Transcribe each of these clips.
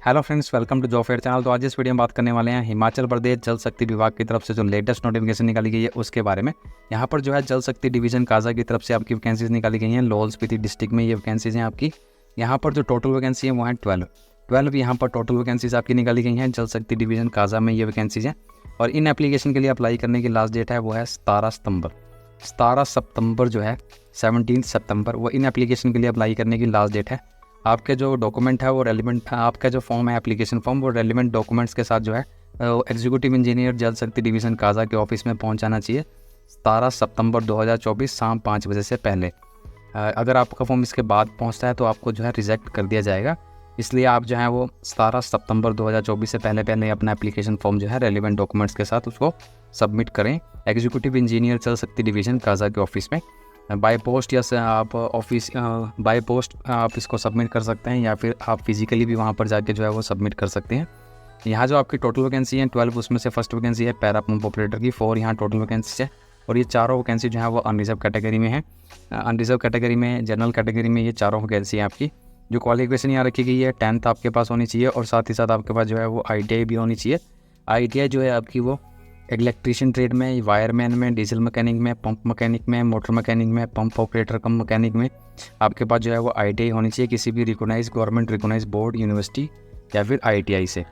Hello friends, welcome to job fair channel. तो आज इस वीडियो में बात करने वाले हैं हिमाचल प्रदेश जल शक्ति विभाग की तरफ से जो लेटेस्ट नोटिफिकेशन निकाली गई है उसके बारे में। यहाँ पर जो है जल शक्ति डिवीजन काजा की तरफ से आपकी वैकेंसीज निकाली गई हैं। लाहौल स्पीति डिस्ट्रिक्ट में ये वैकेंसीज हैं आपकी। यहाँ पर जो टोटल वैकेंसी है वो है 12 यहाँ पर टोटल वैकेंसीज आपकी निकाली गई हैं जल शक्ति डिवीजन काजा में ये वैकेंसीज हैं। और इन एप्लीकेशन के लिए अप्लाई करने की लास्ट डेट है वो है 17 सितंबर जो है 17 सितंबर, वो इन एप्लीकेशन के लिए अप्लाई करने की लास्ट डेट है। आपके जो डॉक्यूमेंट है वो रेलिवेंट, आपका जो फॉर्म है एप्लीकेशन फॉर्म, वो रेलिवेंट डॉक्यूमेंट्स के साथ जो है एग्जीक्यूटिव इंजीनियर जल शक्ति डिवीज़न काजा के ऑफिस में पहुंचाना चाहिए 17 सितंबर 2024 शाम 5 बजे से पहले। अगर आपका फॉर्म इसके बाद पहुंचता है तो आपको जो है रिजेक्ट कर दिया जाएगा। इसलिए आप जो है वो 17 सितंबर 2024 से पहले अपना एप्लीकेशन फॉर्म जो है रेलिवेंट डॉक्यूमेंट्स के साथ उसको सबमिट करें एग्जीक्यूटिव इंजीनियर जल शक्ति डिवीज़न काजा के ऑफिस में। बाय पोस्ट या आप ऑफिस बाय पोस्ट आप इसको सबमिट कर सकते हैं या फिर आप फिजिकली भी वहाँ पर जाके जो है वो सबमिट कर सकते हैं। यहाँ जो आपकी टोटल वैकेंसी है 12, उसमें से फर्स्ट वैकेंसी है पैरा पंप ऑपरेटर की 4 यहाँ टोटल वैकेंसी है। और ये चारों वैकेंसी जो है वो अनरिजर्व कैटेगरी में है। अनरिजर्व कैटेगरी में, जनरल कैटेगरी में ये चारों वैकेंसी है आपकी। जो क्वालिफिकेशन यहाँ रखी गई है 10th आपके पास होनी चाहिए और साथ ही साथ आपके पास जो है वो ITI भी होनी चाहिए। ITI जो है आपकी वो इलेक्ट्रीशियन ट्रेड में, वायरमैन में, डीजल मैकेनिक में, पंप मैकेनिक में, मोटर मैकेनिक में, पंप ऑपरेटर कम मैकेनिक में आपके पास जो है वो ITI होनी चाहिए किसी भी recognise government recognise board, university या फिर ITI से।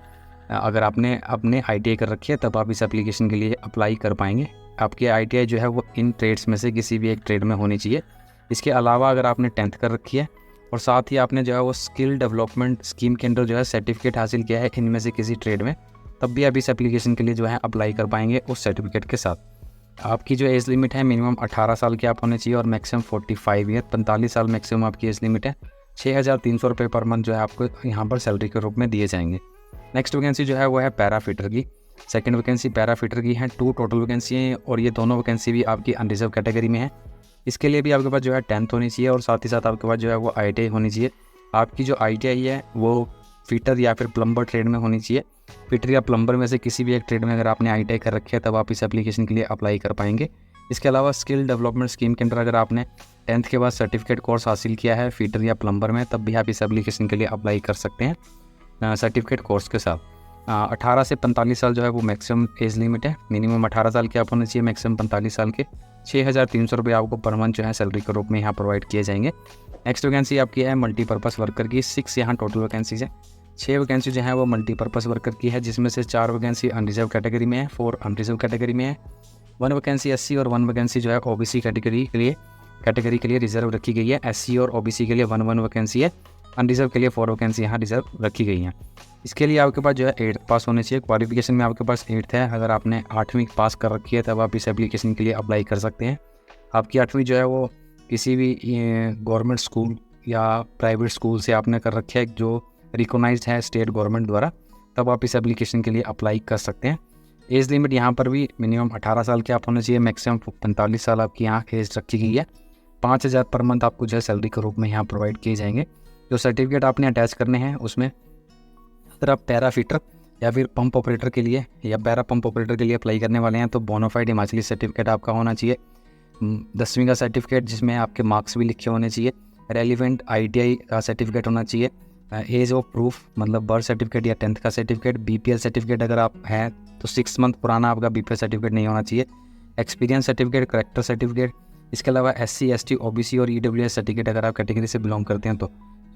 अगर आपने अपने ITI कर रखी है तब आप इस एप्लीकेशन के लिए अप्लाई कर पाएंगे। आपकी ITI जो है वो इन ट्रेड्स में से किसी भी एक ट्रेड में होनी चाहिए। इसके अलावा अगर आपने 10th कर रखी है और साथ ही आपने जो है वो स्किल डेवलपमेंट स्कीम के अंदर जो है सर्टिफिकेट हासिल किया है इनमें से किसी ट्रेड में, तब भी आप इस एप्लीकेशन के लिए जो है अप्लाई कर पाएंगे उस सर्टिफिकेट के साथ। आपकी जो एज लिमिट है मिनिमम 18 साल के आप होने चाहिए और मैक्सिमम 45 ईयर, 45 साल मैक्सिमम आपकी एज लिमिट है। 6,300 रुपये पर मंथ जो है आपको यहाँ पर सैलरी के रूप में दिए जाएंगे। नेक्स्ट वैकेंसी जो है वो है पैरा फिटर की। सेकेंड वैकेंसी पैरा फिटर की है। 2 टोटल वैकेंसी हैं और ये दोनों वैकेंसी भी आपकी अनरिजर्व कैटेगरी में है। इसके लिए भी आपके पास जो है 10th होनी चाहिए और साथ ही साथ आपके पास जो है वो ITI होनी चाहिए। आपकी जो ITI है वो फिटर या फिर प्लम्बर ट्रेड में होनी चाहिए। फिटर या प्लम्बर में से किसी भी एक ट्रेड में अगर आपने ITI कर रखी है तब आप इस एप्लीकेशन के लिए अप्लाई कर पाएंगे। इसके अलावा स्किल डेवलपमेंट स्कीम के अंदर अगर आपने 10th के बाद सर्टिफिकेट कोर्स हासिल किया है फिटर या प्लम्बर में, तब भी आप इस एप्लीकेशन के लिए अप्लाई कर सकते हैं सर्टिफिकेट कोर्स के साथ। 18 से 45 साल जो है वो मैक्सिमम एज लिमिट है। मिनिमम 18 साल के आप होने चाहिए, मैक्सिमम 45 साल के। 6,300 रुपये आपको पर मंथ जो है सैलरी के रूप में यहाँ प्रोवाइड किए जाएंगे। नेक्स्ट वैकेंसी आपकी है मल्टीपर्पज़ वर्कर की। 6 यहाँ टोटल वैकेंसीज है। 6 वैकेंसी जो है वो मल्टीपर्पज़ वर्कर की है, जिसमें से 4 वैकेंसी अनरिजर्व कैटेगरी में है, 4 अनरिजर्व कैटेगरी में है। 1 वैकेंसी SC और 1 वैकेंसी जो है OBC कैटेगरी के लिए रिजर्व रखी गई है। SC और OBC के लिए 1 वैकेंसी है। अनरिजर्व के लिए 4 वैकेंसी यहाँ रिजर्व रखी गई हैं। इसके लिए आपके पास जो है 8th पास होने चाहिए। क्वालिफिकेशन में आपके पास 8th है। अगर आपने 8वीं पास कर रखी है तब आप इस एप्लीकेशन के लिए अप्लाई कर सकते हैं। आपकी 8वीं जो है वो किसी भी गवर्नमेंट स्कूल या प्राइवेट स्कूल से आपने कर रखी है जो रिकॉग्नाइज्ड है स्टेट गवर्नमेंट द्वारा, तब आप इस एप्लीकेशन के लिए अप्लाई कर सकते हैं। एज लिमिट यहाँ पर भी मिनिमम 18 साल के आप होने चाहिए, मैक्सिमम 45 साल आपकी यहाँ एज रखी गई है। 5,000 पर मंथ आपको जो है सैलरी के रूप में यहाँ प्रोवाइड किए जाएंगे। जो सर्टिफिकेट आपने अटैच करने हैं उसमें अगर आप पैरा फिटर या फिर पंप ऑपरेटर के लिए या पैरा पंप ऑपरेटर के लिए अप्लाई करने वाले हैं तो बोनाफाइड हिमाचली सर्टिफिकेट आपका होना चाहिए। 10वीं का सर्टिफिकेट जिसमें आपके मार्क्स भी लिखे होने चाहिए। रेलिवेंट ITI का सर्टिफिकेट होना चाहिए। एज ऑफ प्रूफ मतलब बर्थ सर्टिफिकेट या 10th का सर्टिफिकेट। BPL सर्टिफिकेट अगर आप हैं तो 6 मंथ पुराना आपका BPL सर्टिफिकेट नहीं होना चाहिए। Experience certificate, character certificate. इसके अलावा SC ST OBC और EWS सर्टिफिकेट अगर आप कैटेगरी से बिलोंग करते हैं तो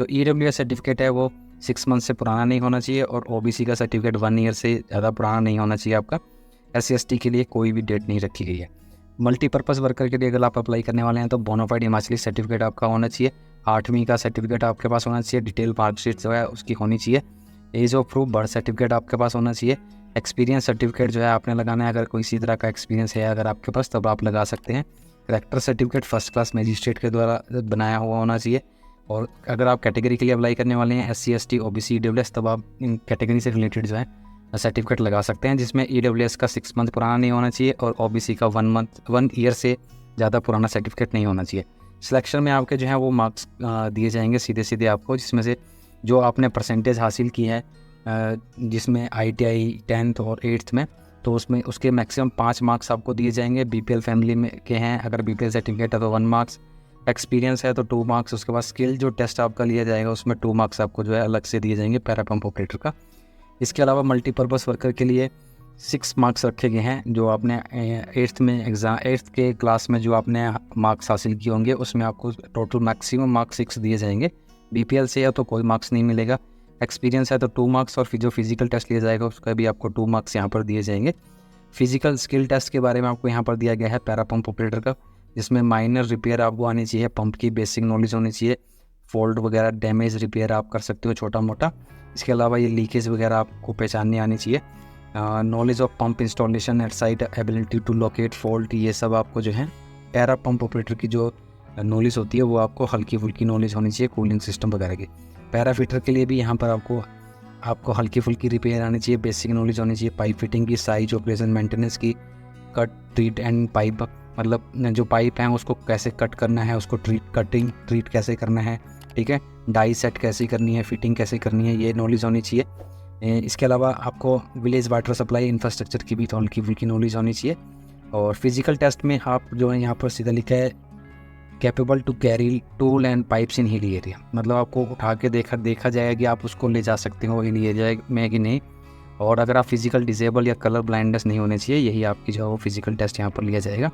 EWS सर्टिफिकेट है वो 6 मंथ से पुराना नहीं होना चाहिए और OBC का सर्टिफिकेट 1 ईयर से ज़्यादा पुराना नहीं होना चाहिए आपका। SC ST के लिए कोई भी डेट नहीं रखी गई है। मल्टीपर्पज़ वर्कर के लिए अगर आप अप्लाई करने वाले हैं तो बोनाफाइड हिमाचली सर्टिफिकेट आपका होना चाहिए। 8वीं का सर्टिफिकेट आपके पास होना चाहिए। डिटेल मार्कशीट जो है उसकी होनी चाहिए। Age of proof birth certificate आपके पास होना चाहिए। एक्सपीरियंस सर्टिफिकेट जो है आपने लगाना है, अगर कोई इसी तरह का एक्सपीरियंस है अगर आपके पास तब आप लगा सकते हैं। Character certificate first class magistrate के द्वारा बनाया हुआ होना चाहिए। और अगर आप कैटेगरी के लिए अप्लाई करने वाले हैं SC ST OBC EWS, तब आप इन कैटेगरी से रिलेटेड जो है सर्टिफिकेट लगा सकते हैं, जिसमें EWS का 6 मंथ पुराना नहीं होना चाहिए और OBC का 1 ईयर से ज़्यादा पुराना सर्टिफिकेट नहीं होना चाहिए। सिलेक्शन में आपके जो है वो मार्क्स दिए जाएंगे सीधे आपको, जिसमें से जो आपने परसेंटेज हासिल की है जिसमें ITI 10th और 8th में, तो उसमें उसके मैक्सिमम 5 मार्क्स आपको दिए जाएंगे। BPL फैमिली में के हैं, अगर BPL सर्टिफिकेट है तो 1 मार्क्स, एक्सपीरियंस है तो 2 मार्क्स, उसके बाद स्किल जो टेस्ट आपका लिया जाएगा उसमें 2 मार्क्स आपको जो है अलग से दिए जाएंगे पैरा पंप ऑपरेटर का। इसके अलावा मल्टीपर्पज़ वर्कर के लिए 6 मार्क्स रखे गए हैं। जो आपने 8th के क्लास में जो आपने मार्क्स हासिल किए होंगे उसमें आपको टोटल मैक्सिमम मार्क्स 6 दिए जाएंगे। BPL से है तो कोई मार्क्स नहीं मिलेगा। एक्सपीरियंस है तो 2 मार्क्स, और फिर जो फिजिकल टेस्ट लिया जाएगा उसका भी आपको 2 मार्क्स यहाँ पर दिए जाएंगे। फिजिकल स्किल टेस्ट के बारे में आपको यहाँ पर दिया गया है पैरा पंप ऑपरेटर का, जिसमें माइनर रिपेयर आपको आनी चाहिए, पंप की बेसिक नॉलेज होनी चाहिए, फॉल्ट वगैरह डैमेज रिपेयर आप कर सकते हो छोटा मोटा। इसके अलावा ये लीकेज वगैरह आपको पहचाननी आनी चाहिए। Knowledge of pump installation at site, ability to locate fault, ये सब आपको जो है पैरा पंप ऑपरेटर की जो नॉलेज होती है वो आपको हल्की फुल्की नॉलेज होनी चाहिए कूलिंग सिस्टम वगैरह की। पैरा फिटर के लिए भी यहाँ पर आपको हल्की फुल्की रिपेयर आनी चाहिए, बेसिक नॉलेज होनी चाहिए, पाइप फिटिंग की, साइज, ऑपरेशन, मेंटेनेंस की, कट, ट्रीट एंड पाइप, मतलब जो पाइप हैं उसको कैसे कट करना है, उसको ट्रीट कैसे करना है, ठीक है, डाई सेट कैसे करनी है, फिटिंग कैसे करनी है, ये नॉलेज होनी चाहिए। इसके अलावा आपको विलेज वाटर सप्लाई इंफ्रास्ट्रक्चर की भी तो हल्की फुल्की नॉलेज होनी चाहिए। और फिजिकल टेस्ट में आप जो है यहाँ पर सीधा लिखा है capable to carry tool and pipes in hill area, मतलब आपको उठा के देखा जाएगा कि आप उसको ले जा सकते हो हिल एरिया में कि नहीं। और अगर आप फिजिकल डिसेबल या कलर ब्लाइंडनेस नहीं होने चाहिए, यही आपकी जो है वो फिजिकल टेस्ट यहाँ पर लिया जाएगा।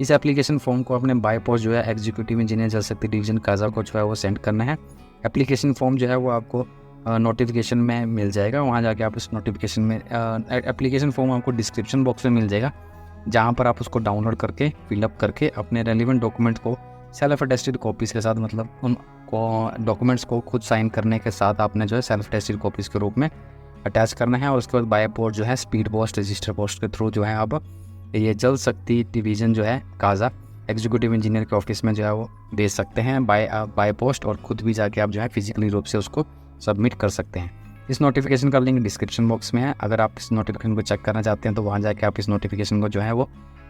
इस एप्लीकेशन फॉर्म को अपने बाय पोस्ट जो है एग्जीक्यूटिव इंजीनियर जल शक्ति डिवीजन काजा को जो है वो सेंड करना है। एप्लीकेशन फॉर्म जो है वो आपको नोटिफिकेशन में मिल जाएगा, वहाँ जाके आप इस नोटिफिकेशन में एप्लीकेशन फॉर्म आपको डिस्क्रिप्शन बॉक्स में मिल जाएगा, जहाँ पर आप उसको डाउनलोड करके फिलअप करके अपने रेलिवेंट डॉक्यूमेंट को सेल्फ अटेस्टेड कॉपीज़ के साथ, मतलब उन डॉक्यूमेंट्स को खुद साइन करने के साथ आपने जो है सेल्फ अटेस्टेड कॉपीज़ के रूप में अटैच करना है। और उसके बाद बाय पोस्ट जो है स्पीड पोस्ट, रजिस्टर पोस्ट के थ्रू जो है आप ये जल शक्ति डिवीज़न जो है काजा एग्जीक्यूटिव इंजीनियर के ऑफिस में जो है वो भेज सकते हैं बाय पोस्ट, और खुद भी जाके आप जो है फिजिकली रूप से उसको सबमिट कर सकते हैं। इस नोटिफिकेशन का लिंक डिस्क्रिप्शन बॉक्स में है। अगर आप इस नोटिफिकेशन को चेक करना चाहते हैं तो वहाँ जाके आप इस नोटिफिकेशन को जो है वो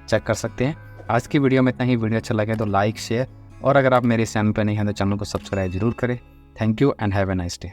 चेक कर सकते हैं। आज की वीडियो में इतना ही। वीडियो अच्छा लगे तो लाइक, शेयर, और अगर आप मेरे चैनल पर नहीं हैं तो चैनल को सब्सक्राइब जरूर करें। Thank you and have a nice day.